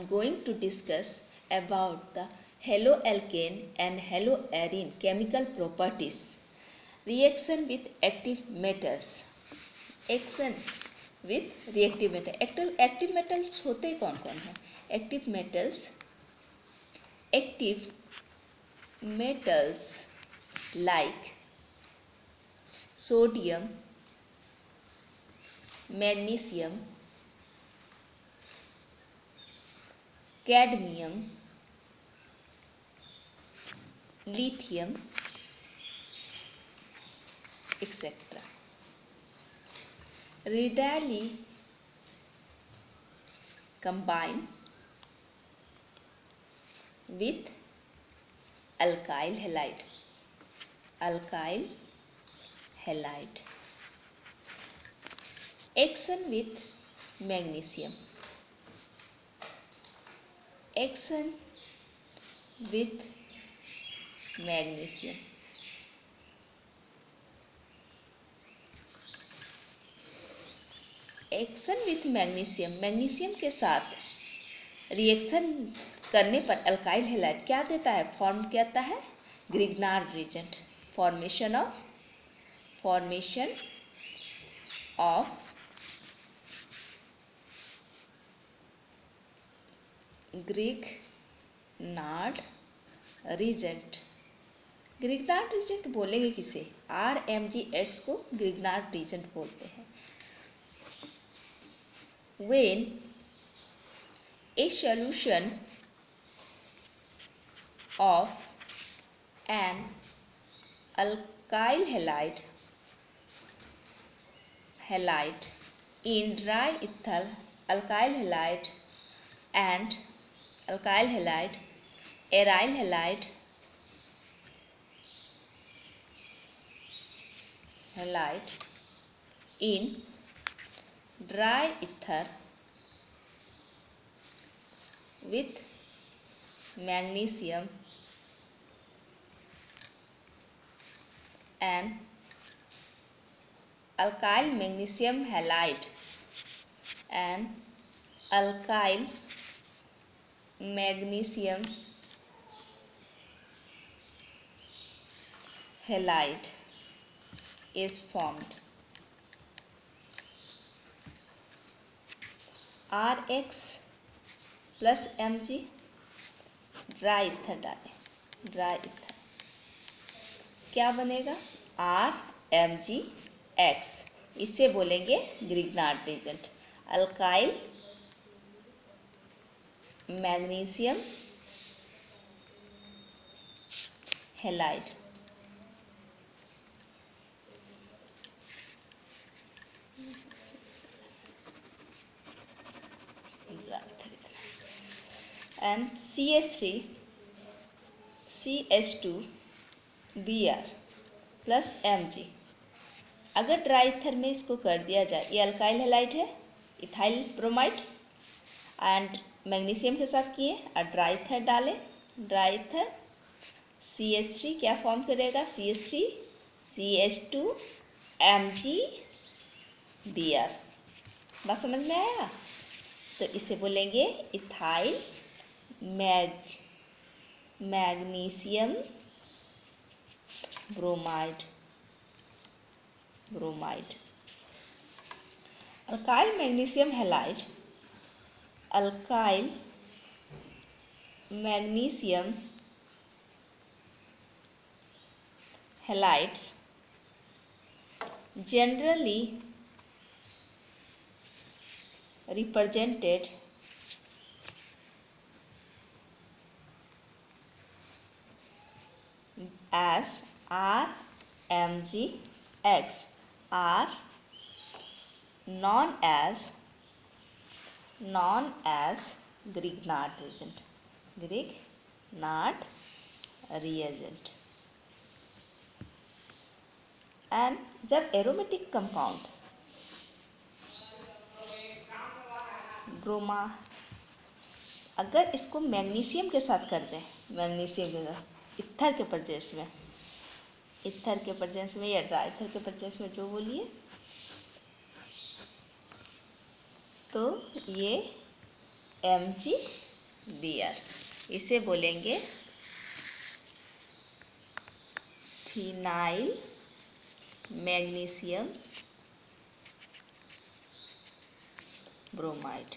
going to discuss about the haloalkane and haloarine chemical properties. Reaction with active metals. Action with reactive metals. Active metals होते कौन कौन है? Active metals like sodium, magnesium, cadmium, lithium, etc. Readily combine with alkyl halide. Alkyl halide. Action with magnesium. Action with magnesium. Action with magnesium. Magnesium के साथ reaction करने पर alkyl halide क्या देता है? फॉर्म करता है Grignard reagent. Formation of Grignard reagent. Grignard reagent बोलेंगे किसे? RMgX को ग्रिग्नार्ड रिएजेंट बोलते हैं. When a solution of an alkyl halide in dry ethyl alkyl halide and alkyl halide aryl halide in dry ether with magnesium and alkyl magnesium halide and alkyl magnesium halide is formed. RX plus Mg dry ether डालें. Dry ether क्या बनेगा? RMgX. इसे बोलेंगे Grignard reagent. Alkyl magnesium halide. and CH2Br plus Mg. अगर dry ether में इसको कर दिया जाए, ये अल्काइल हैलाइड है, इथाइल ब्रोमाइड एंड मैग्नीशियम के साथ किए और ड्राई ईथर डालें. ड्राई ईथर CH3 क्या फॉर्म करेगा? CH3 CH2 MgBr. बात समझ में आया? तो इसे बोलेंगे ethyl magnesium bromide. Alkyl magnesium halide. Alkyl magnesium halides generally represented as RMgX are known as Grignard reagent. And जब एरोमेटिक कंपाउंड ब्रोमा, अगर इसको मैग्नीशियम के साथ कर दें, मैग्नीशियम के साथ इथर के प्रेजेंस में या ड्राई इथर के प्रेजेंस में, जो बोलिए, तो ये Mg Br, इसे बोलेंगे phenyl magnesium bromide.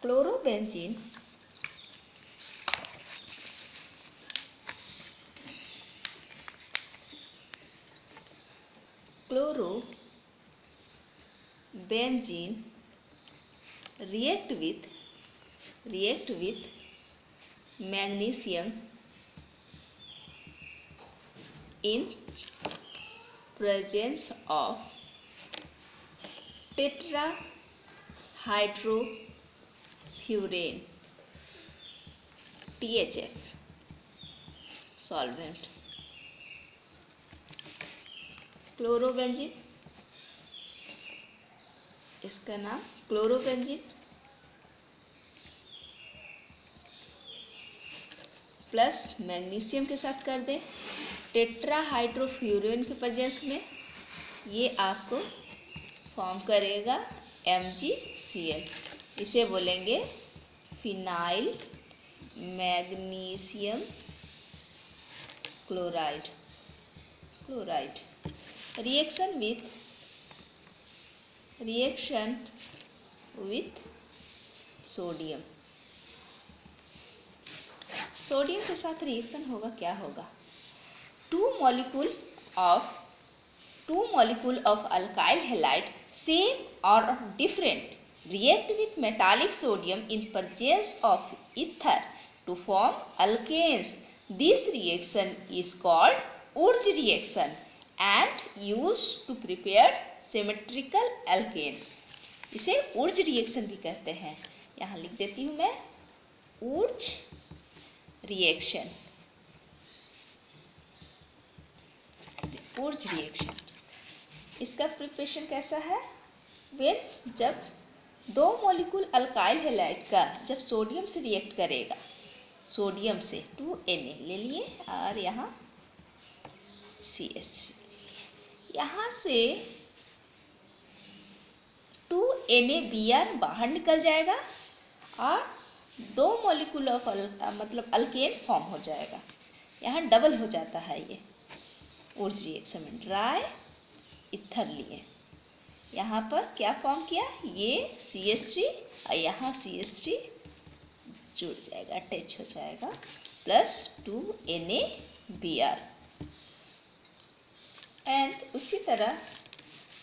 Chlorobenzene react with magnesium in presence of tetrahydrofurane THF solvent। Chlorobenzene, इसका नाम क्लोरोबेंजीन प्लस मैग्नीशियम के साथ कर दें टेट्राहाइड्रोफ्यूरेन के प्रेजेंस में, ये आपको फॉर्म करेगा MgCl। इसे बोलेंगे phenyl magnesium chloride. Reaction with sodium के साथ रिएक्शन होगा, क्या होगा? Two molecule of alkyl halide same और different react with metallic sodium in presence of ether to form alkanes. This reaction is called Wurtz reaction and used to prepare symmetrical alkane. इसे Wurtz reaction भी कहते हैं। यहाँ लिख देती हूँ मैं Wurtz reaction। इसका प्रिपरेशन कैसा है? जब दो मॉलिक्यूल अल्काइल हैलाइड का जब सोडियम से रिएक्ट करेगा, सोडियम से 2Na ले लिए और यहाँ CH3, यहाँ से 2NaBr बाहर निकल जाएगा और दो मॉलिक्यूल ऑफ मतलब अल्केन फॉर्म हो जाएगा। यहाँ डबल हो जाता है ये वुर्त्ज रिएक्शन में। ड्राई इथर लिए, यहाँ पर क्या फॉर्म किया? ये CH3 और यहाँ CH3 जुड़ जाएगा, अटैच हो जाएगा, प्लस 2NaBr। एंड उसी तरह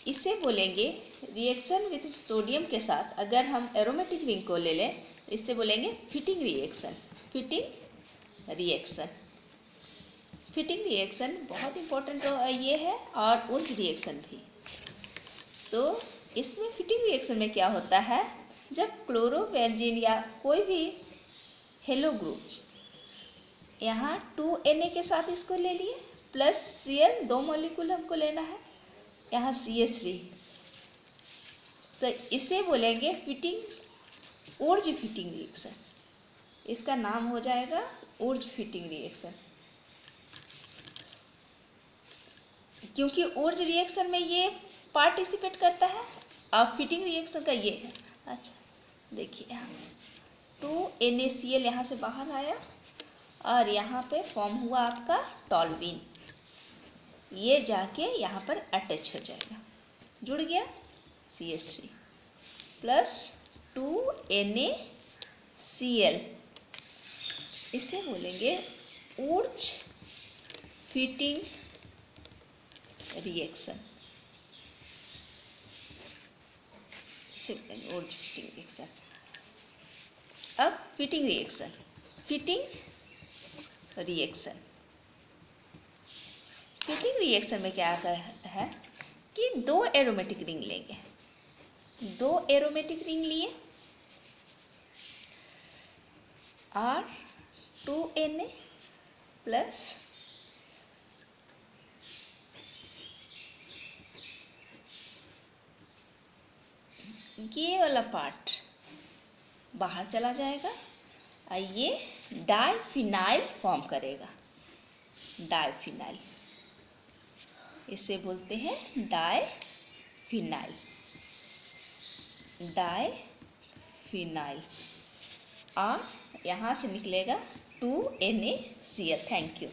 इसे बोलेंगे रिएक्शन विथ सोडियम के साथ, अगर हम एरोमेटिक रिंग को ले लें तो इससे बोलेंगे फिटिंग रिएक्शन। फिटिंग रिएक्शन बहुत इंपॉर्टेंट ये है, और वुर्त्ज रिएक्शन भी। तो इसमें फिटिंग रिएक्शन में क्या होता है? जब क्लोरोबेंजीन या कोई भी हेलो ग्रुप, यहाँ 2Na के साथ इसको ले लिए, प्लस Cl, दो मॉलिक्यूल हमको लेना है, यहाँ CH3, तो इसे बोलेंगे वुर्त्ज फिटिंग रिएक्शन। इसका नाम हो जाएगा वुर्त्ज फिटिंग रिएक्शन, क्योंकि वुर्त्ज रिएक्शन में ये पार्टिसिपेट करता है और फिटिंग रिएक्शन का ये है। अच्छा देखिए, यहाँ 2NaCl यहाँ से बाहर आया और यहाँ पे फॉर्म हुआ आपका टॉल्यूइन, ये जाके यहाँ पर अटैच हो जाएगा, जुड़ गया CH3 प्लस 2NaCl। इसे बोलेंगे वुर्त्ज फिटिंग रिएक्शन। इसे बोलेंगे वुर्त्ज फिटिंग रिएक्शन। अब फिटिंग रिएक्शन में क्या है कि दो एरोमेटिक रिंग लेंगे, दो एरोमेटिक रिंग लिए और 2Na प्लस ये वाला पार्ट बाहर चला जाएगा और ये डाइफिनाइल फॉर्म करेगा। डाइफिनाइल, इसे बोलते हैं डाइफिनाइल। फिनाइल, डाई फिनाइल, और यहाँ से निकलेगा 2NaCl। Thank you.